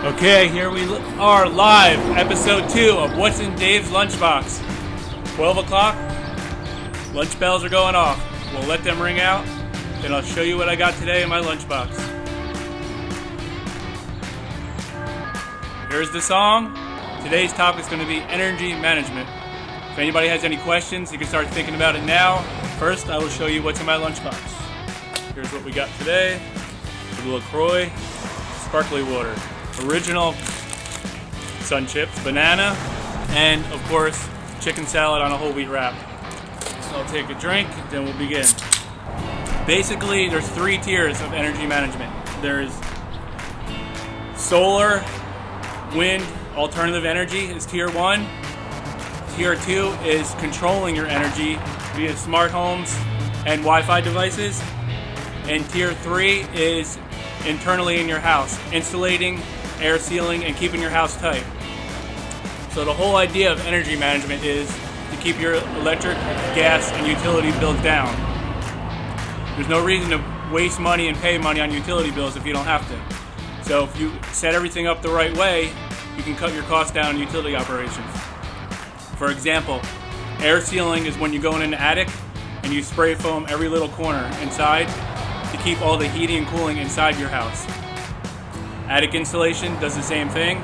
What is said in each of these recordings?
Okay, here we are live, episode 2 of What's in Dave's Lunchbox. 12 o'clock, lunch bells are going off. We'll let them ring out, then I'll show you what I got today in my lunchbox. Here's the song. Today's topic is going to be energy management. If anybody has any questions, you can start thinking about it now. First, I will show you what's in my lunchbox. Here's what we got today. The LaCroix sparkly water. Original Sun Chips, banana, and of course chicken salad on a whole wheat wrap. So I'll take a drink, then we'll begin. Basically, there's 3 tiers of energy management. There's solar, wind, alternative energy is tier 1. Tier 2 is controlling your energy via smart homes and Wi-Fi devices. And tier 3 is internally in your house, insulating, air sealing, and keeping your house tight. So the whole idea of energy management is to keep your electric, gas, and utility bills down. There's no reason to waste money and pay money on utility bills if you don't have to. So if you set everything up the right way, you can cut your costs down on utility operations. For example, air sealing is when you go in an attic and you spray foam every little corner inside to keep all the heating and cooling inside your house. Attic insulation does the same thing,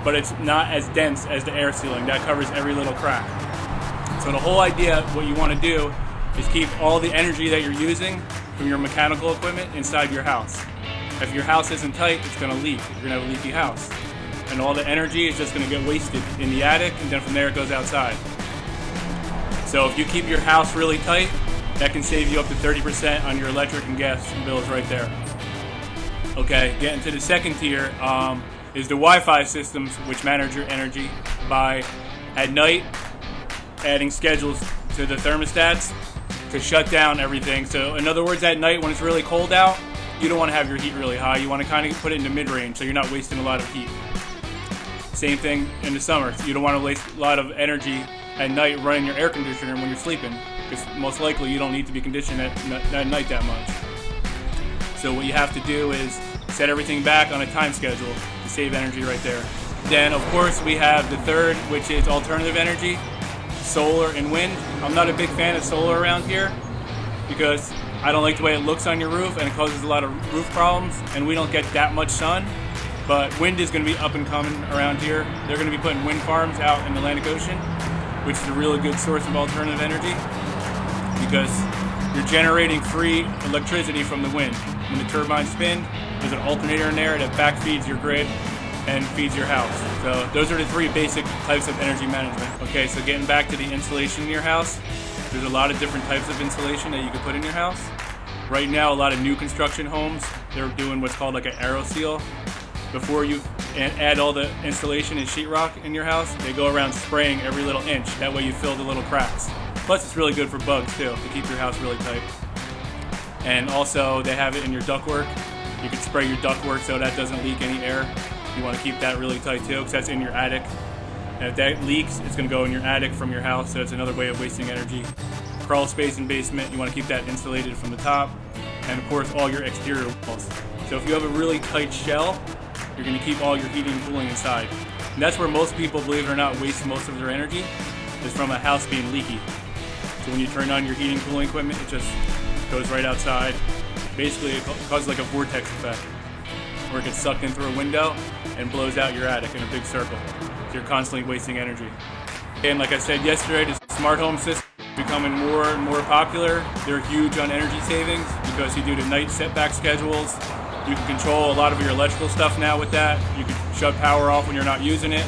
but it's not as dense as the air sealing. That covers every little crack. So the whole idea, what you want to do, is keep all the energy that you're using from your mechanical equipment inside your house. If your house isn't tight, it's going to leak. You're going to have a leaky house. And all the energy is just going to get wasted in the attic, and then from there it goes outside. So if you keep your house really tight, that can save you up to 30% on your electric and gas bills right there. Okay, getting to the second tier is the Wi-Fi systems, which manage your energy by, at night, adding schedules to the thermostats to shut down everything. So in other words, at night when it's really cold out, you don't want to have your heat really high. You want to kind of put it into mid-range so you're not wasting a lot of heat. Same thing in the summer. You don't want to waste a lot of energy at night running your air conditioner when you're sleeping, because most likely you don't need to be conditioned at night that much. So what you have to do is set everything back on a time schedule to save energy right there. Then of course we have the third, which is alternative energy, solar and wind. I'm not a big fan of solar around here because I don't like the way it looks on your roof and it causes a lot of roof problems, and we don't get that much sun. But wind is going to be up and coming around here. They're going to be putting wind farms out in the Atlantic Ocean, which is a really good source of alternative energy because you're generating free electricity from the wind. When the turbines spin, there's an alternator in there that back feeds your grid and feeds your house. So those are the 3 basic types of energy management. Okay, so getting back to the insulation in your house, there's a lot of different types of insulation that you can put in your house. Right now, a lot of new construction homes, they're doing what's called like an aero seal. Before you add all the insulation and sheetrock in your house, they go around spraying every little inch. That way you fill the little cracks. Plus it's really good for bugs too, to keep your house really tight. And also they have it in your ductwork. You can spray your ductwork so that doesn't leak any air. You want to keep that really tight too, because that's in your attic. And if that leaks, it's going to go in your attic from your house, so that's another way of wasting energy. Crawl space and basement, you want to keep that insulated from the top. And of course all your exterior walls. So if you have a really tight shell, you're going to keep all your heating and cooling inside. And that's where most people, believe it or not, waste most of their energy, is from a house being leaky. So when you turn on your heating and cooling equipment, it just goes right outside. Basically, it causes like a vortex effect, where it gets sucked in through a window and blows out your attic in a big circle. So you're constantly wasting energy. And like I said yesterday, the smart home system is becoming more and more popular. They're huge on energy savings because you do the night setback schedules. You can control a lot of your electrical stuff now with that. You can shut power off when you're not using it.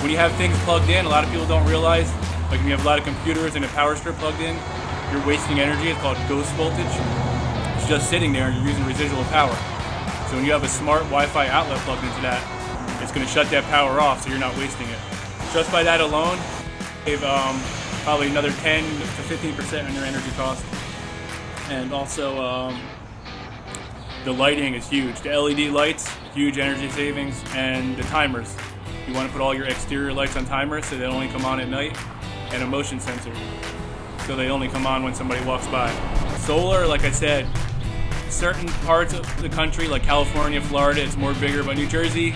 When you have things plugged in, a lot of people don't realize, like when you have a lot of computers and a power strip plugged in, you're wasting energy. It's called ghost voltage. It's just sitting there and you're using residual power. So when you have a smart Wi-Fi outlet plugged into that, it's going to shut that power off so you're not wasting it. Just by that alone, save probably another 10 to 15% on your energy cost. And also, the lighting is huge. The LED lights, huge energy savings, and the timers. You want to put all your exterior lights on timers so they only come on at night, and a motion sensor so they only come on when somebody walks by. Solar, like I said, certain parts of the country like California, Florida, it's more bigger, but New Jersey,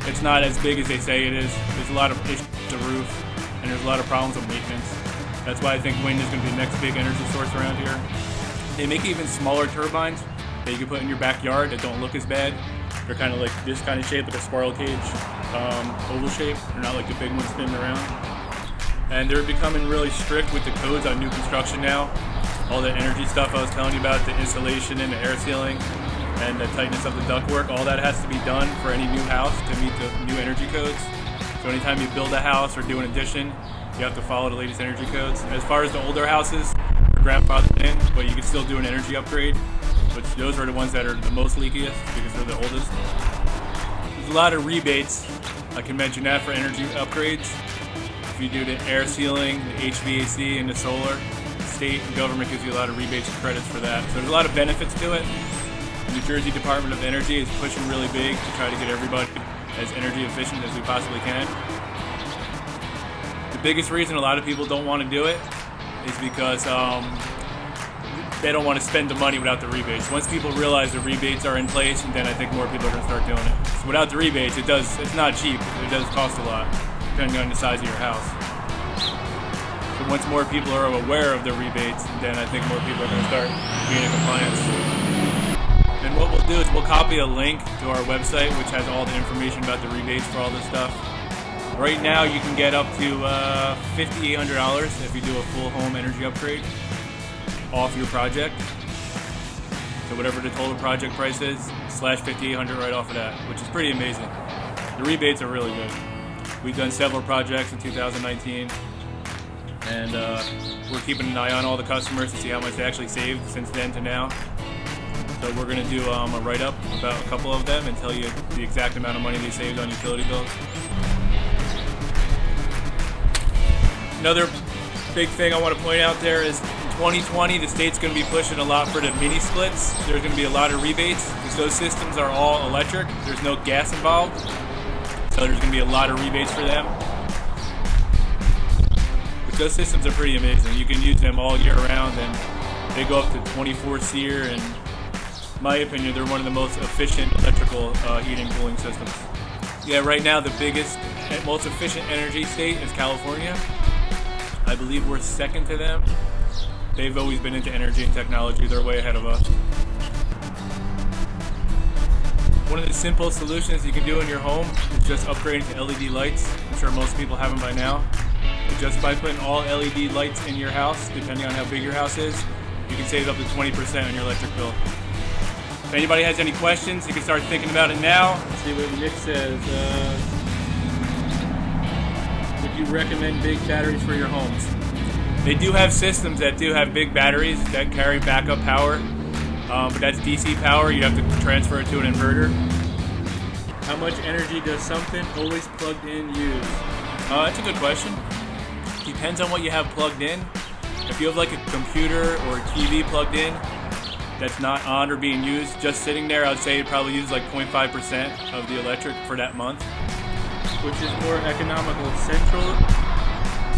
it's not as big as they say it is. There's a lot of issues with the roof, and there's a lot of problems with maintenance. That's why I think wind is going to be the next big energy source around here. They make even smaller turbines that you can put in your backyard that don't look as bad. They're kind of like this kind of shape, like a squirrel cage, oval shape. They're not like the big ones spinning around. And they're becoming really strict with the codes on new construction now. All the energy stuff I was telling you about, the insulation and the air sealing, and the tightness of the ductwork, all that has to be done for any new house to meet the new energy codes. So anytime you build a house or do an addition, you have to follow the latest energy codes. As far as the older houses, they're grandfathered in, but you can still do an energy upgrade. But those are the ones that are the most leakiest because they're the oldest. There's a lot of rebates. I can mention that for energy upgrades. If you do the air sealing, the HVAC, and the solar, the state and government gives you a lot of rebates and credits for that. So there's a lot of benefits to it. The New Jersey Department of Energy is pushing really big to try to get everybody as energy efficient as we possibly can. The biggest reason a lot of people don't want to do it is because they don't want to spend the money without the rebates. Once people realize the rebates are in place, then I think more people are going to start doing it. So without the rebates, it's not cheap. It does cost a lot, depending on the size of your house. So once more people are aware of the rebates, then I think more people are going to start being in compliance. And what we'll do is we'll copy a link to our website, which has all the information about the rebates for all this stuff. Right now, you can get up to $5,800 if you do a full home energy upgrade off your project. So whatever the total project price is, slash $5,800 right off of that, which is pretty amazing. The rebates are really good. We've done several projects in 2019, and we're keeping an eye on all the customers to see how much they actually saved since then to now. So we're going to do a write-up about a couple of them and tell you the exact amount of money they saved on utility bills. Another big thing I want to point out there is in 2020, the state's going to be pushing a lot for the mini splits. There's going to be a lot of rebates because those systems are all electric. There's no gas involved. So there's going to be a lot of rebates for them. But those systems are pretty amazing. You can use them all year round, and they go up to 24 SEER, and in my opinion, they're one of the most efficient electrical heating and cooling systems. Yeah, right now the biggest and most efficient energy state is California. I believe we're second to them. They've always been into energy and technology. They're way ahead of us. One of the simple solutions you can do in your home is just upgrading to LED lights. I'm sure most people have them by now. But just by putting all LED lights in your house, depending on how big your house is, you can save up to 20% on your electric bill. If anybody has any questions, you can start thinking about it now. Let's see what Nick says. Would you recommend big batteries for your homes? They do have systems that do have big batteries that carry backup power, but that's DC power. You have to transfer it to an inverter. How much energy does something always plugged in use? That's a good question. Depends on what you have plugged in. If you have like a computer or a TV plugged in that's not on or being used, just sitting there, I would say it probably uses like 0.5% of the electric for that month. Which is more economical, central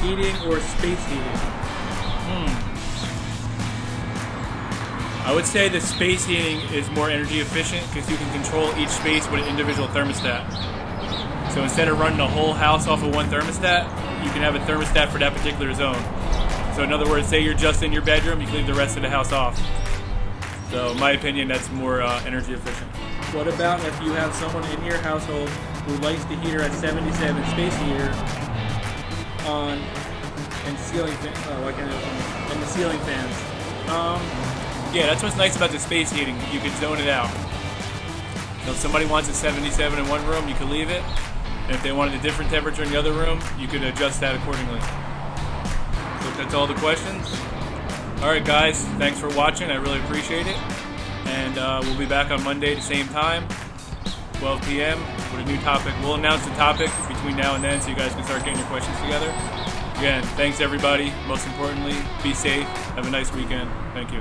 heating or space heating? I would say the space heating is more energy efficient because you can control each space with an individual thermostat. So instead of running the whole house off of one thermostat, you can have a thermostat for that particular zone. So in other words, say you're just in your bedroom, you can leave the rest of the house off. So in my opinion, that's more energy efficient. What about if you have someone in your household who likes the heater at 77 space heater on and ceiling and the ceiling fans? Yeah, that's what's nice about the space heating. You can zone it out. So if somebody wants a 77 in one room, you can leave it. And if they wanted a different temperature in the other room, you could adjust that accordingly. So if that's all the questions. All right, guys, thanks for watching. I really appreciate it. And we'll be back on Monday at the same time, 12 p.m. with a new topic. We'll announce the topic between now and then so you guys can start getting your questions together. Again, thanks everybody. Most importantly, be safe. Have a nice weekend. Thank you.